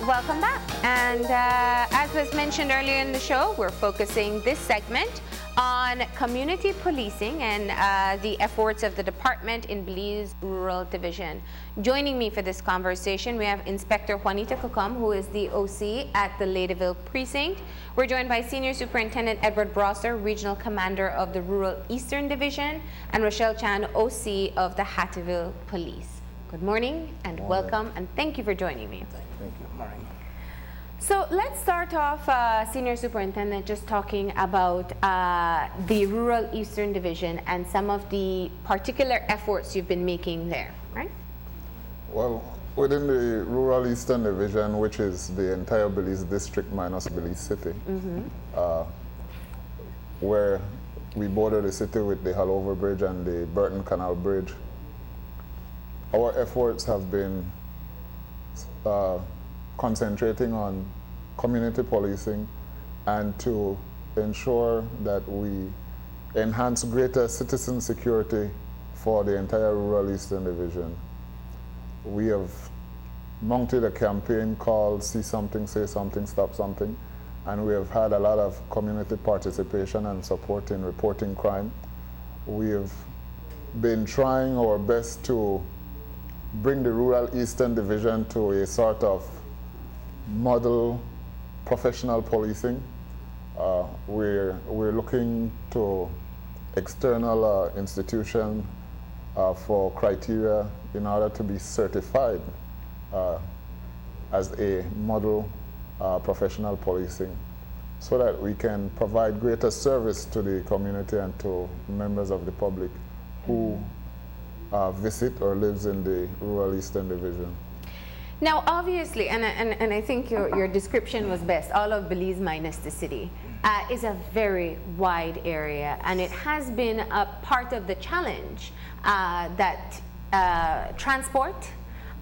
welcome back. And as was mentioned earlier in the show, we're focusing this segment on community policing and the efforts of the department in Belize Rural Division. Joining me for this conversation, we have Inspector Juanita Kukum, who is the OC at the Ladyville Precinct. We're joined by Senior Superintendent Edward Brosser, Regional Commander of the Rural Eastern Division, and Rochelle Chan, OC of the Hattieville Police. Good morning and welcome, and thank you for joining me. Thank you. Morning. So let's start off, Senior Superintendent, just talking about the Rural Eastern Division and some of the particular efforts you've been making there, right? Well, within the Rural Eastern Division, which is the entire Belize district minus Belize City, where we border the city with the Hallover Bridge and the Burton Canal Bridge, our efforts have been concentrating on community policing and to ensure that we enhance greater citizen security for the entire Rural Eastern Division. We have mounted a campaign called See Something, Say Something, Stop Something, and we have had a lot of community participation and support in reporting crime. We have been trying our best to bring the Rural Eastern Division to a sort of model professional policing. We're looking to external institutions for criteria in order to be certified as a model professional policing, so that we can provide greater service to the community and to members of the public who visit or lives in the Rural Eastern Division. Now, obviously, and I think your description was best, all of Belize minus the city is a very wide area, and it has been a part of the challenge that transport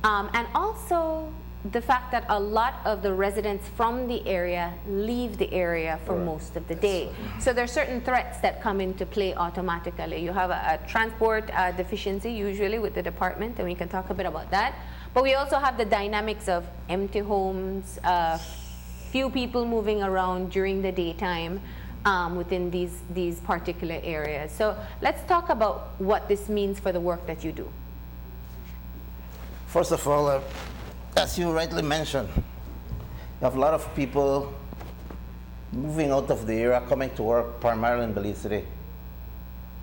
and also the fact that a lot of the residents from the area leave the area for most of the day. So there are certain threats that come into play automatically. You have a transport deficiency usually with the department, and we can talk a bit about that. But we also have the dynamics of empty homes, few people moving around during the daytime within these particular areas. So let's talk about what this means for the work that you do. First of all, as you rightly mentioned, you have a lot of people moving out of the area, coming to work primarily in Belize City.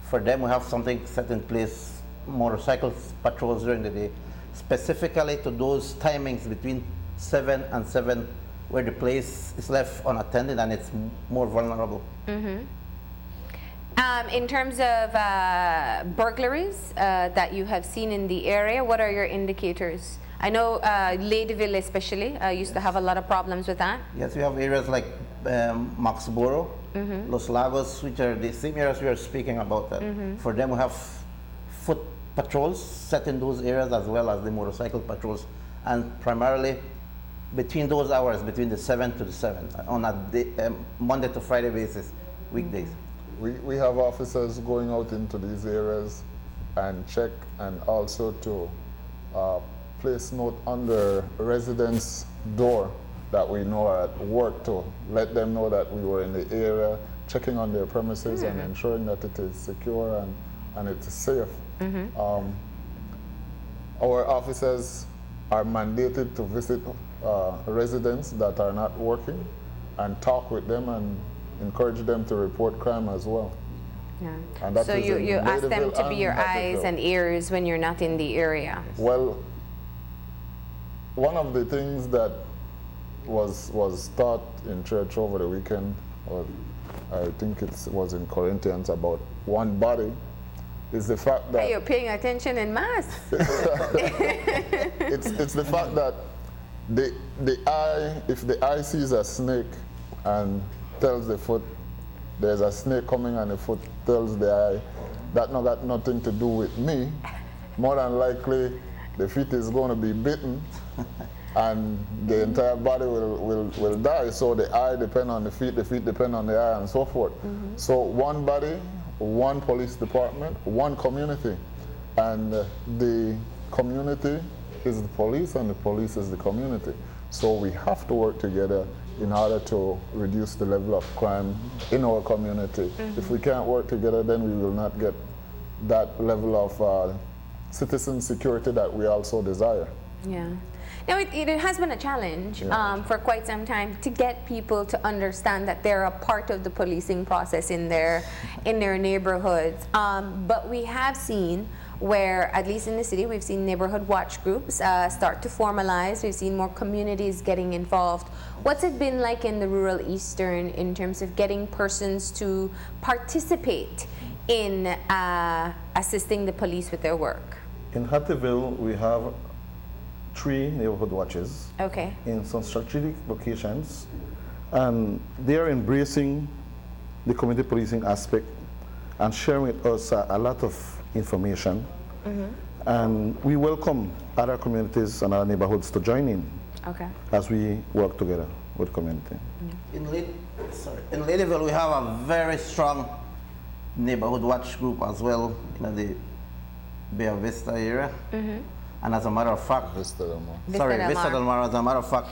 For them, we have something set in place, motorcycle patrols during the day, specifically to those timings between 7 and 7, where the place is left unattended and it's more vulnerable. In terms of burglaries that you have seen in the area, what are your indicators? I know Ladyville especially used to have a lot of problems with that. Yes, we have areas like Maxboro, Los Lagos, which are the same areas we are speaking about. For them, we have foot patrols set in those areas as well as the motorcycle patrols, and primarily between those hours, between the 7 to the 7, on a day, Monday to Friday basis, weekdays. We have officers going out into these areas and check, and also to place note on the residents' door that we know are at work, to let them know that we were in the area, checking on their premises and ensuring that it is secure and it is safe. Our officers are mandated to visit residents that are not working and talk with them and encourage them to report crime as well. And that so is you ask them to be your eyes Hattieville. and ears when you're not in the area. Well, one of the things that was taught in church over the weekend, or I think it was in Corinthians, about one body, is the fact that You're paying attention in mass. it's the fact that the eye, if the eye sees a snake and tells the foot there's a snake coming, and the foot tells the eye that no got nothing to do with me, more than likely the feet is going to be bitten and the entire body will die. So the eye depends on the feet depend on the eye, and so forth. So one body, one police department, one community, and the community is the police and the police is the community. So we have to work together in order to reduce the level of crime in our community. If we can't work together, then we will not get that level of citizen security that we also desire. Yeah. Now, it has been a challenge for quite some time to get people to understand that they're a part of the policing process in their neighborhoods. But we have seen where, at least in the city, we've seen neighborhood watch groups start to formalize. We've seen more communities getting involved. What's it been like in the rural Eastern in terms of getting persons to participate in assisting the police with their work? In Hattieville, we have 3 neighborhood watches Okay. in some strategic locations, and they are embracing the community policing aspect and sharing with us a lot of information. And we welcome other communities and other neighborhoods to join in as we work together with the community. In Ladyville, we have a very strong neighborhood watch group as well in the Bay Vista area. And as a matter of fact, Vista Del Mar. Vista Del Mar, as a matter of fact,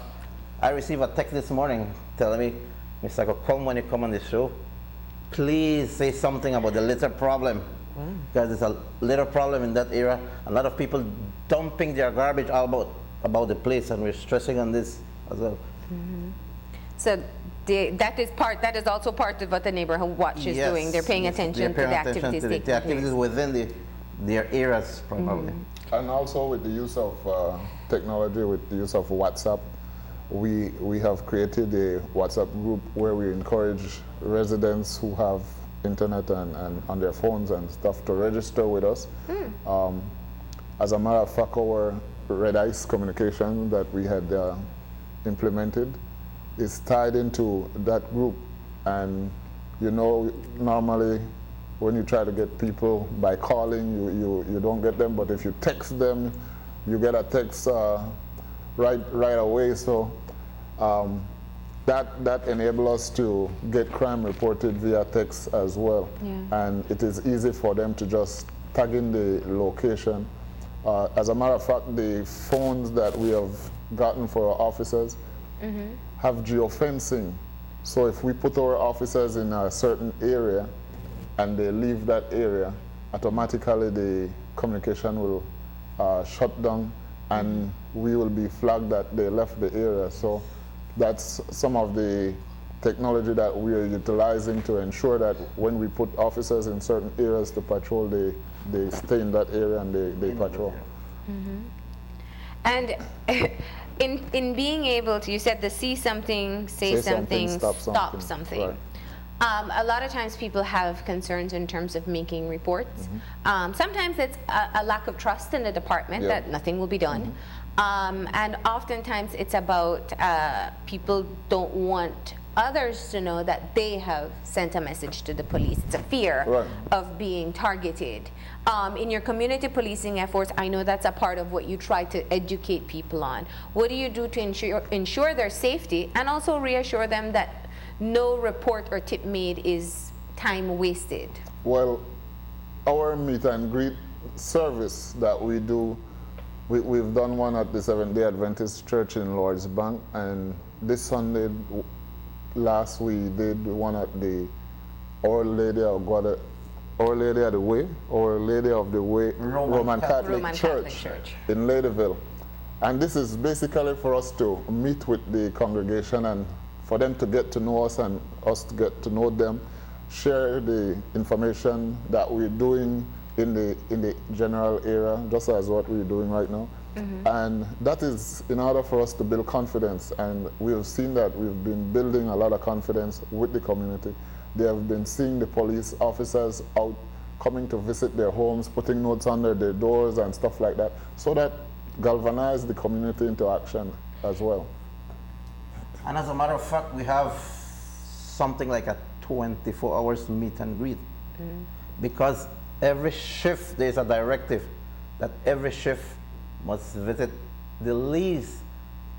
I received a text this morning telling me, Mr. Come when you come on the show, please say something about the litter problem. Because there's a litter problem in that area. A lot of people dumping their garbage all about the place, and we're stressing on this as well. So that is also part of what the neighborhood watch is doing. They're paying attention to the activities taking the activities within their areas primarily. And also with the use of technology, with the use of WhatsApp, we have created a WhatsApp group where we encourage residents who have internet and on their phones and stuff to register with us. As a matter of fact, our red ice communication that we had implemented is tied into that group. And you know, normally when you try to get people by calling, you don't get them, but if you text them, you get a text right away. So that enables us to get crime reported via text as well. And it is easy for them to just tag in the location. As a matter of fact, the phones that we have gotten for our officers have geofencing. So if we put our officers in a certain area and they leave that area, automatically the communication will shut down and we will be flagged that they left the area. So that's some of the technology that we are utilizing to ensure that when we put officers in certain areas to patrol, they stay in that area and they patrol. And in being able to, you said the see something, say something, stop something. Right. A lot of times people have concerns in terms of making reports. Sometimes it's a lack of trust in the department that nothing will be done. And oftentimes it's about people don't want others to know that they have sent a message to the police. It's a fear of being targeted. In your community policing efforts, I know that's a part of what you try to educate people on. What do you do to ensure their safety and also reassure them that no report or tip made is time wasted? Well, our meet and greet service that we do, we've done one at the Seventh-day Adventist Church in Lord's Bank, and this Sunday last we did one at the Our Lady of the Way, Our Lady of the Way Roman Catholic Church in Ladyville. And this is basically for us to meet with the congregation and for them to get to know us and us to get to know them, share the information that we're doing in the general area, just as what we're doing right now. And that is in order for us to build confidence. And we have seen that we've been building a lot of confidence with the community. They have been seeing the police officers out coming to visit their homes, putting notes under their doors and stuff like that, so that galvanize the community into action as well. And as a matter of fact, we have something like a 24 hours meet and greet. Because every shift, there's a directive that every shift must visit the least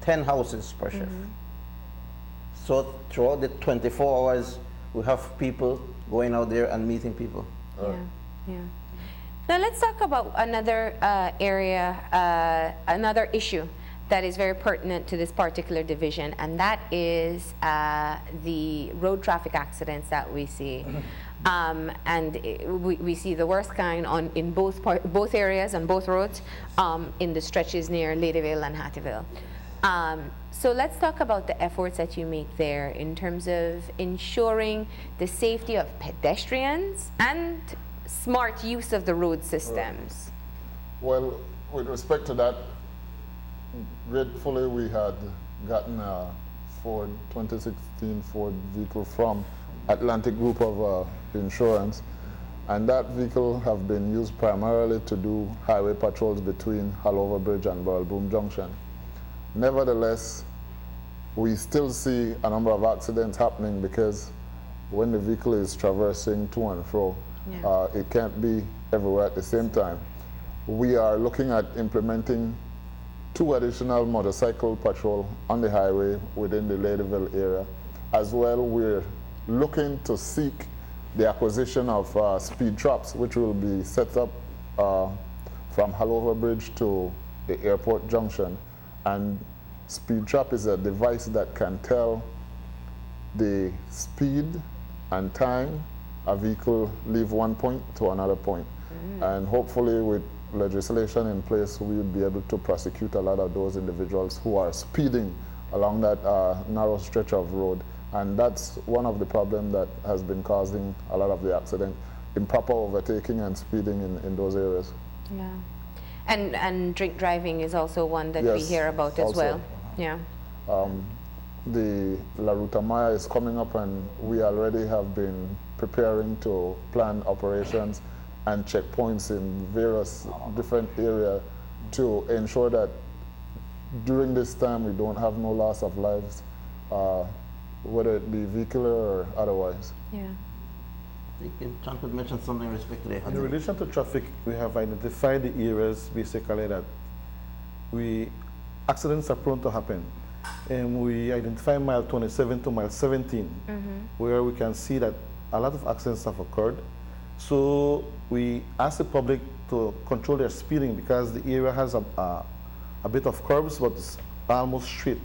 10 houses per shift. So throughout the 24 hours, we have people going out there and meeting people. Now let's talk about another area, another issue that is very pertinent to this particular division, and that is the road traffic accidents that we see. We see the worst kind in both areas on both roads, in the stretches near Ladyville and Hattieville. So let's talk about the efforts that you make there in terms of ensuring the safety of pedestrians and smart use of the road systems. Well, with respect to that, gratefully we had gotten a 2016 Ford vehicle from Atlantic Group of Insurance, and that vehicle have been used primarily to do highway patrols between Halover Bridge and Burrell Boom Junction. Nevertheless, we still see a number of accidents happening because when the vehicle is traversing to and fro, it can't be everywhere at the same time. We are looking at implementing 2 additional motorcycle patrol on the highway within the Ladyville area. As well, we're looking to seek the acquisition of speed traps, which will be set up from Halover Bridge to the airport junction. And speed trap is a device that can tell the speed and time a vehicle leave one point to another point. And hopefully with legislation in place, we would be able to prosecute a lot of those individuals who are speeding along that narrow stretch of road. And that's one of the problems that has been causing a lot of the accident, improper overtaking and speeding in those areas. Yeah. And drink driving is also one that we hear about as well. Yeah. The La Ruta Maya is coming up, and we already have been preparing to plan operations and checkpoints in various different areas to ensure that during this time we don't have no loss of lives, whether it be vehicular or otherwise. Yeah. I think John could mention something in respect to the In relation to traffic, we have identified the areas basically that accidents are prone to happen. And we identify mile 27 to mile 17, where we can see that a lot of accidents have occurred. So we ask the public to control their speeding because the area has a bit of curves, but it's almost straight.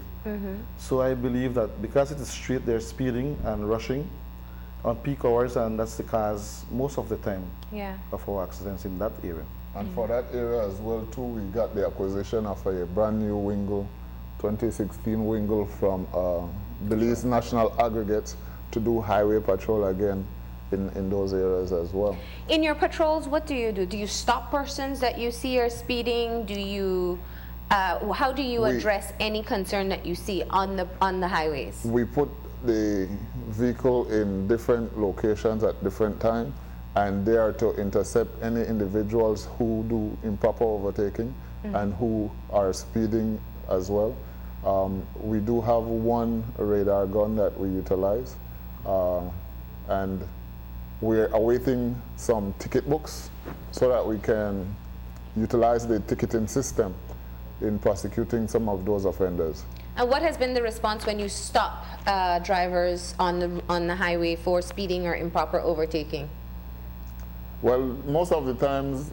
So I believe that because it is straight, they're speeding and rushing on peak hours, and that's the cause most of the time of our accidents in that area. And for that area as well too, we got the acquisition of a brand new Wingle, 2016 Wingle from Belize National Aggregates to do highway patrol again in those areas as well. In your patrols, what do you do? Do you stop persons that you see are speeding? Do you, how do you address any concern that you see on the highways? We put the vehicle in different locations at different times, and they are to intercept any individuals who do improper overtaking and who are speeding as well. We do have one radar gun that we utilize, and we're awaiting some ticket books so that we can utilize the ticketing system in prosecuting some of those offenders. And what has been the response when you stop drivers on the highway for speeding or improper overtaking? Well, most of the times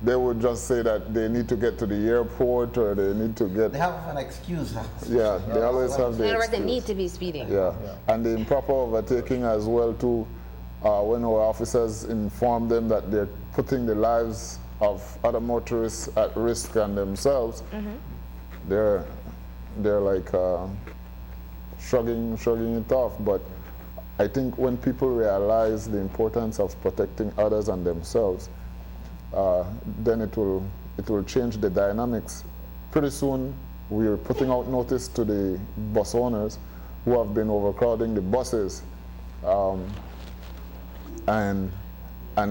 they would just say that they need to get to the airport or they need to get... They have an excuse. Yeah, they always have the excuse. In other words, they need to be speeding. Yeah, and the improper overtaking as well too, when our officers inform them that they're putting the lives of other motorists at risk and themselves, they're like shrugging it off. But I think when people realize the importance of protecting others and themselves, then it will change the dynamics. Pretty soon, we're putting out notice to the bus owners who have been overcrowding the buses, and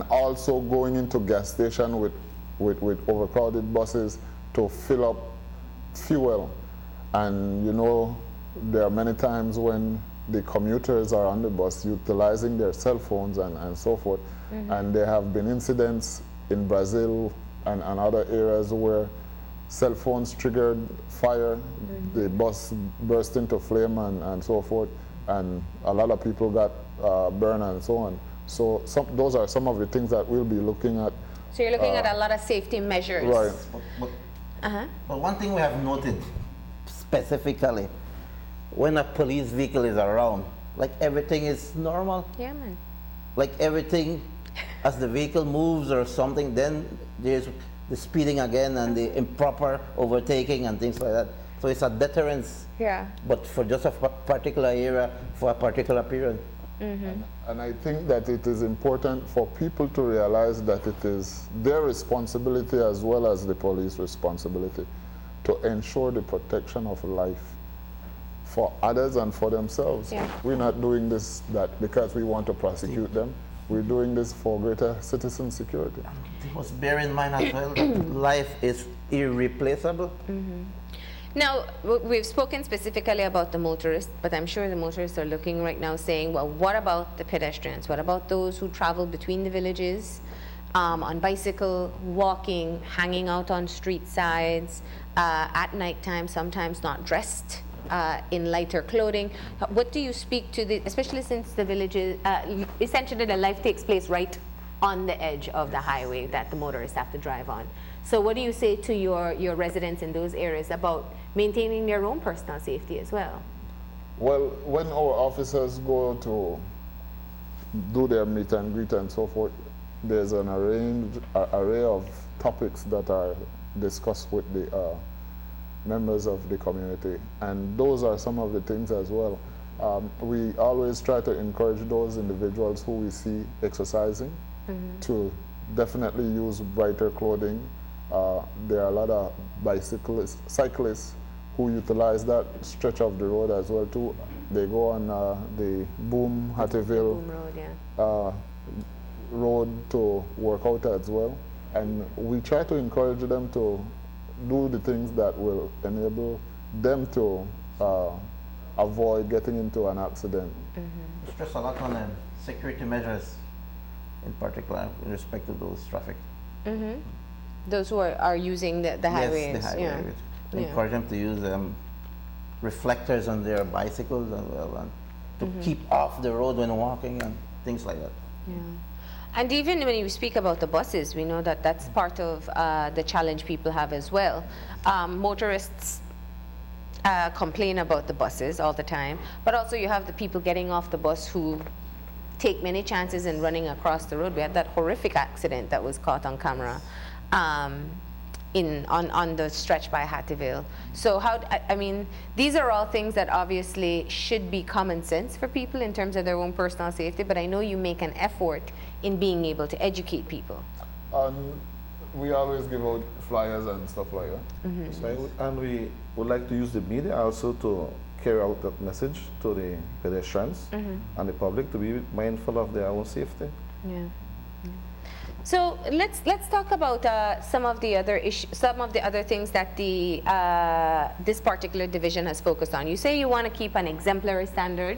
also going into gas station with overcrowded buses to fill up fuel. And you know, there are many times when the commuters are on the bus utilizing their cell phones and so forth, and there have been incidents in Brazil and other areas where cell phones triggered fire, the bus burst into flame and so forth, and a lot of people got burned and so on. So those are some of the things that we'll be looking at. So you're looking at a lot of safety measures. Right. But one thing we have noted specifically, when a police vehicle is around, like everything is normal. Yeah, man. Like everything, as the vehicle moves or something, then there's the speeding again and the improper overtaking and things like that. So it's a deterrence, Yeah. but for just a particular area, for a particular period. And I think that it is important for people to realize that it is their responsibility as well as the police responsibility to ensure the protection of life for others and for themselves. Yeah. We're not doing this because we want to prosecute them. We're doing this for greater citizen security. You must bear in mind as well that life is irreplaceable. Now, we've spoken specifically about the motorists, but I'm sure the motorists are looking right now saying, well, what about the pedestrians? What about those who travel between the villages on bicycle, walking, hanging out on street sides, at nighttime, sometimes not dressed in lighter clothing? What do you speak to, especially since the villages, essentially the life takes place right on the edge of the highway that the motorists have to drive on? So what do you say to your residents in those areas about maintaining their own personal safety as well? Well, when our officers go to do their meet and greet and so forth, there's an array of topics that are discussed with the members of the community, and those are some of the things as well. We always try to encourage those individuals who we see exercising to definitely use brighter clothing. There are a lot of cyclists who utilize that stretch of the road as well too. They go on the Boom Hattieville Road, yeah. road to work out as well. And we try to encourage them to do the things that will enable them to avoid getting into an accident. Stress a lot on security measures, in particular with respect to those traffic. Those who are using the highways. Yes, the highway. Yeah. Encourage them to use reflectors on their bicycles as well, and to keep off the road when walking and things like that. Yeah. And even when you speak about the buses, we know that that's part of the challenge people have as well. Motorists complain about the buses all the time, but also you have the people getting off the bus who take many chances in running across the road. We had that horrific accident that was caught on camera on the stretch by Hattieville. So I mean, these are all things that obviously should be common sense for people in terms of their own personal safety, but I know you make an effort in being able to educate people. We always give out flyers and stuff like that. So and we would like to use the media also to carry out that message to the pedestrians and the public to be mindful of their own safety. Yeah. So let's talk about some of the other things that the this particular division has focused on. You say you want to keep an exemplary standard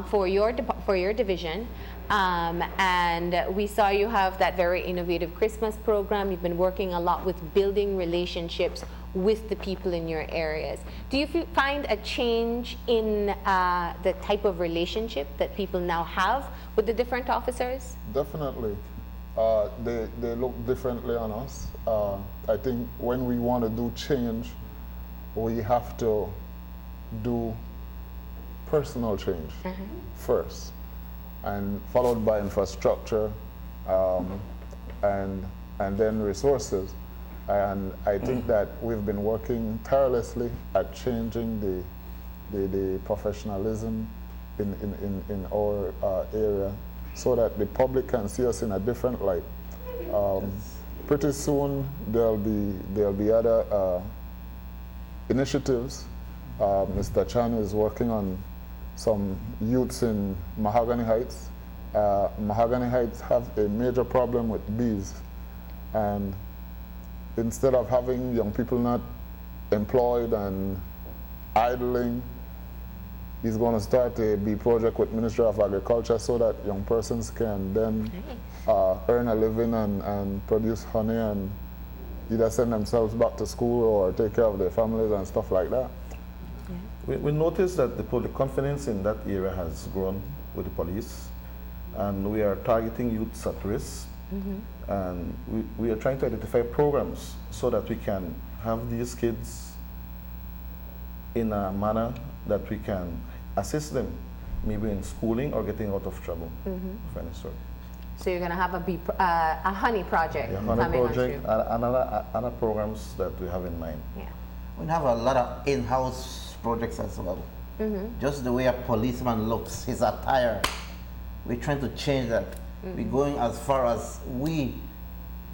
for your division, and we saw you have that very innovative Christmas program. You've been working a lot with building relationships with the people in your areas. Do you find a change in the type of relationship that people now have with the different officers? Definitely. They look differently on us. I think when we want to do change, we have to do personal change first, and followed by infrastructure, and then resources. And I think that we've been working tirelessly at changing the professionalism in our area, so that the public can see us in a different light. Pretty soon there'll be other initiatives. Mr. Chan is working on some youths in Mahogany Heights. Mahogany Heights have a major problem with bees, and instead of having young people not employed and idling, he's going to start a bee project with Ministry of Agriculture so that young persons can then earn a living and produce honey and either send themselves back to school or take care of their families and stuff like that. We noticed that the public confidence in that area has grown with the police, and we are targeting youths at risk, and we are trying to identify programs so that we can have these kids in a manner that we can assist them, maybe in schooling or getting out of trouble of any sort. So you're going to have a honey project Yeah, coming honey on project stream. and other programs that we have in mind. Yeah. We have a lot of in-house projects as well. Just the way a policeman looks, his attire, we're trying to change that. We're going as far as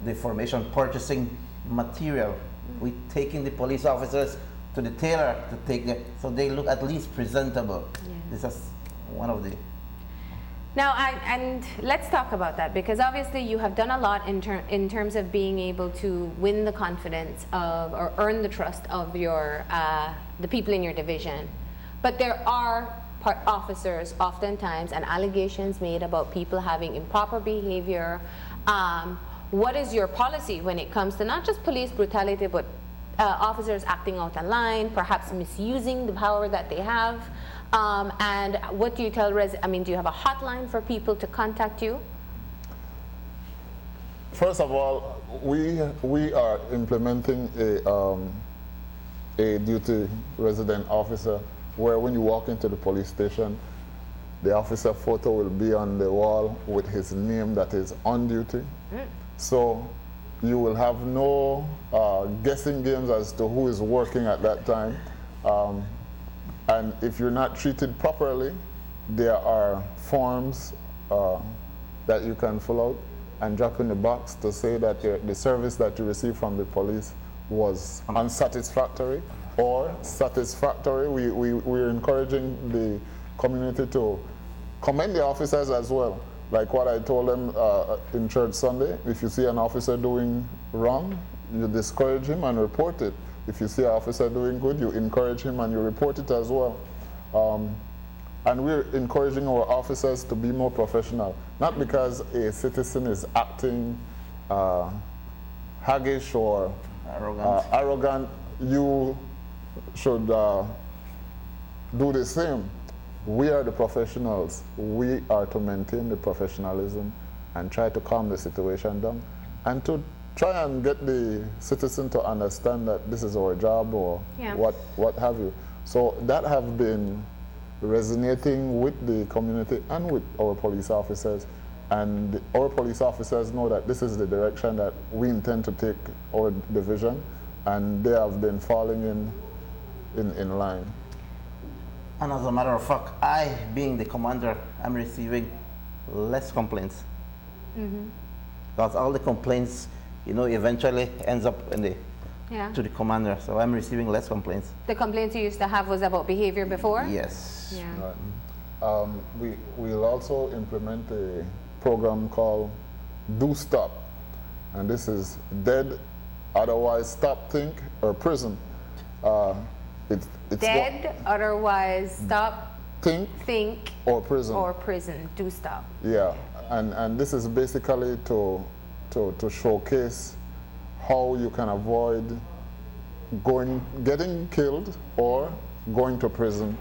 the formation, purchasing material. We're taking the police officers to the tailor to take them, so they look at least presentable. This is one of the. Now, and let's talk about that, because obviously you have done a lot in terms of being able to win the confidence of, or earn the trust of your the people in your division. But there are officers oftentimes and allegations made about people having improper behavior. What is your policy when it comes to not just police brutality, but officers acting out of line, perhaps misusing the power that they have? And what do you tell I mean, do you have a hotline for people to contact you? First of all, we are implementing a duty resident officer, where when you walk into the police station, the officer photo will be on the wall with his name that is on duty. So you will have no guessing games as to who is working at that time. And if you're not treated properly, there are forms that you can fill out and drop in the box to say that the service that you received from the police was unsatisfactory or satisfactory. We're encouraging the community to commend the officers as well. Like what I told them in church Sunday, if you see an officer doing wrong, you discourage him and report it. If you see an officer doing good, you encourage him and you report it as well. And we're encouraging our officers to be more professional, not because a citizen is acting haggish or arrogant, you should do the same. We are the professionals. We are to maintain the professionalism and try to calm the situation down and to try and get the citizen to understand that this is our job or what have you. So that have been resonating with the community and with our police officers. And our police officers know that this is the direction that we intend to take our division, and they have been falling in line. And as a matter of fact, I, being the commander, I'm receiving less complaints. Because all the complaints, you know, eventually ends up in the to the commander. So I'm receiving less complaints. The complaints you used to have was about behavior before? Yes. Yeah. Right. We'll also implement a program called Do Stop. And this is dead, otherwise stop, think, or prison. It's Dead, otherwise stop, think, or prison. Or prison. Do stop. Yeah, and this is basically to showcase how you can avoid getting killed or going to prison,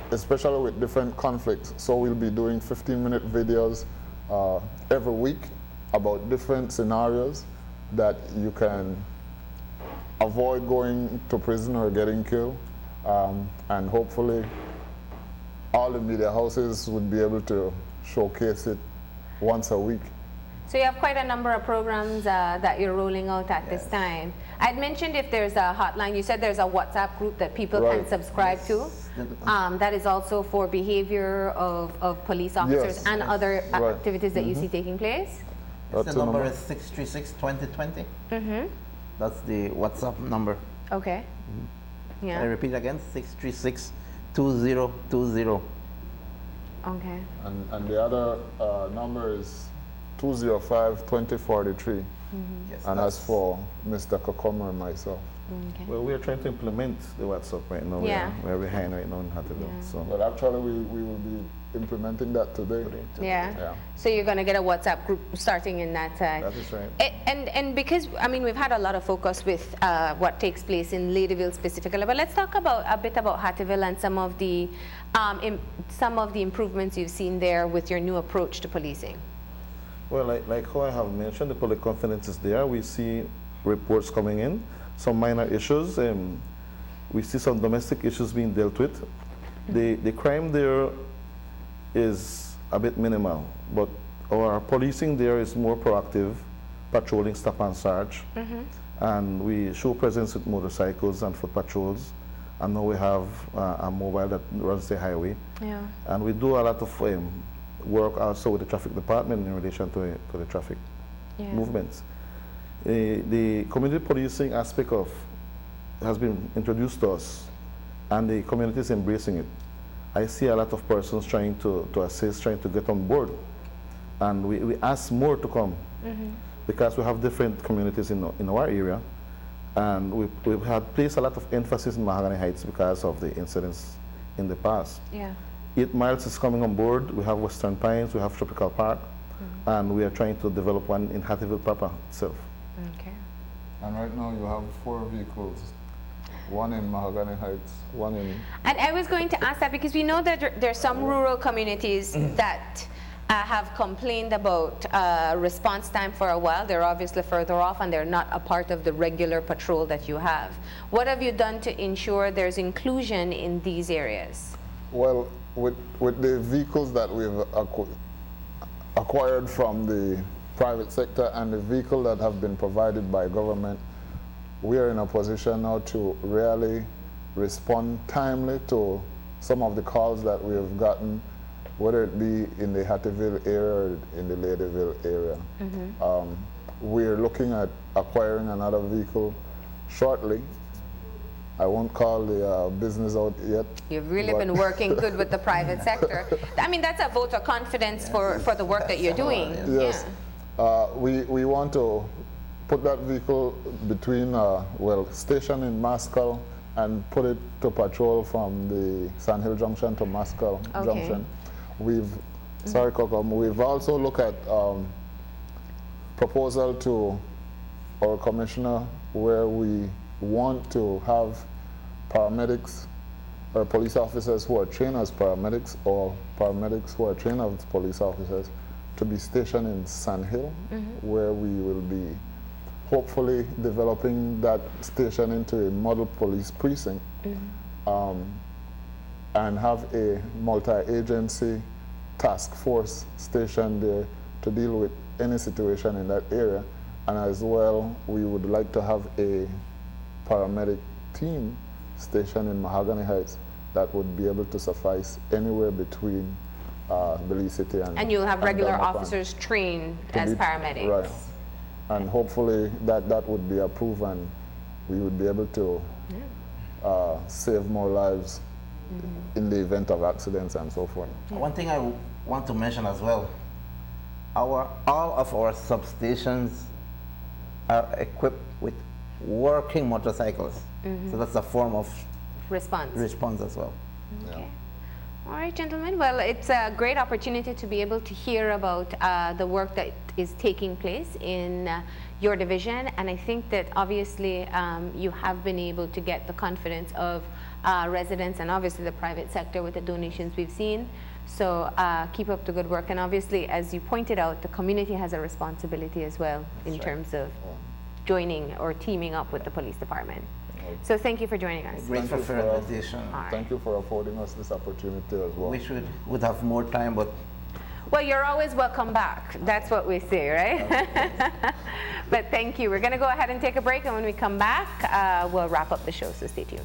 especially with different conflicts. So we'll be doing 15-minute videos every week about different scenarios that you can avoid going to prison or getting killed, and hopefully all the media houses would be able to showcase it once a week. So you have quite a number of programs that you're rolling out at this time. I'd mentioned if there's a hotline, you said there's a WhatsApp group that people can subscribe to. That is also for behavior of police officers and other activities that you see taking place? The number is 636-2020. That's the WhatsApp number. Okay. Yeah. I repeat again, 636-2020. Okay. And the other number is 205-2043. Yes, and as for Mr. Kokomo and myself. Okay. Well, we are trying to implement the WhatsApp right now. We're behind right now in how to do. So. But actually, we will be implementing that today. Yeah. So you're going to get a WhatsApp group starting in that. That is right. And because, I mean, we've had a lot of focus with what takes place in Ladyville specifically, but let's talk a bit about Hattieville and some of the improvements you've seen there with your new approach to policing. Well, like how I have mentioned, the public confidence is there. We see reports coming in, some minor issues. We see some domestic issues being dealt with. The crime there is a bit minimal, but our policing there is more proactive, patrolling, stop and search. And we show presence with motorcycles and foot patrols. And now we have a mobile that runs the highway. Yeah. And we do a lot of work also with the traffic department in relation to the traffic movements. The community policing aspect has been introduced to us, and the community is embracing it. I see a lot of persons trying to assist, trying to get on board. And we ask more to come because we have different communities in our area. And we've had placed a lot of emphasis in Mahogany Heights because of the incidents in the past. Yeah. 8 Miles is coming on board. We have Western Pines, we have Tropical Park, and we are trying to develop one in Hattieville proper itself. Okay. And right now you have 4 vehicles, one in Mahogany Heights, one in... And I was going to ask that because we know that there are some rural communities that have complained about response time for a while. They're obviously further off and they're not a part of the regular patrol that you have. What have you done to ensure there's inclusion in these areas? Well, with the vehicles that we've acquired from the private sector and the vehicle that have been provided by government, we are in a position now to really respond timely to some of the calls that we have gotten, whether it be in the Hattieville area or in the Ladyville area. We're looking at acquiring another vehicle shortly. I won't call the business out yet. You've really been working good with the private sector. I mean, that's a vote of confidence for the work that you're doing. Yes. We want to put that vehicle between, well, station in Mascal and put it to patrol from the Sand Hill Junction to Mascal Junction. We've, sorry, Kokom, we've also looked at proposal to our commissioner where we want to have paramedics or police officers who are trained as paramedics or paramedics who are trained as police officers to be stationed in Sand Hill, where we will be hopefully developing that station into a model police precinct and have a multi-agency task force station there to deal with any situation in that area. And as well, we would like to have a paramedic team stationed in Mahogany Heights that would be able to suffice anywhere between Belize City and you'll have regular Damapan officers trained as paramedics. Right. And hopefully that would be approved and we would be able to save more lives in the event of accidents and so forth. One thing I want to mention as well, all of our substations are equipped with working motorcycles. So that's a form of response as well. Okay. All right, gentlemen. Well, it's a great opportunity to be able to hear about the work that is taking place in your division. And I think that obviously you have been able to get the confidence of residents and obviously the private sector with the donations we've seen. So keep up the good work. And obviously, as you pointed out, the community has a responsibility as well in terms of joining or teaming up with the police department. So thank you for joining us. Grateful for your invitation. Thank you for affording us this opportunity as well. We would have more time, but... Well, you're always welcome back. That's what we say, right? But thank you. We're going to go ahead and take a break, and when we come back, we'll wrap up the show, so stay tuned.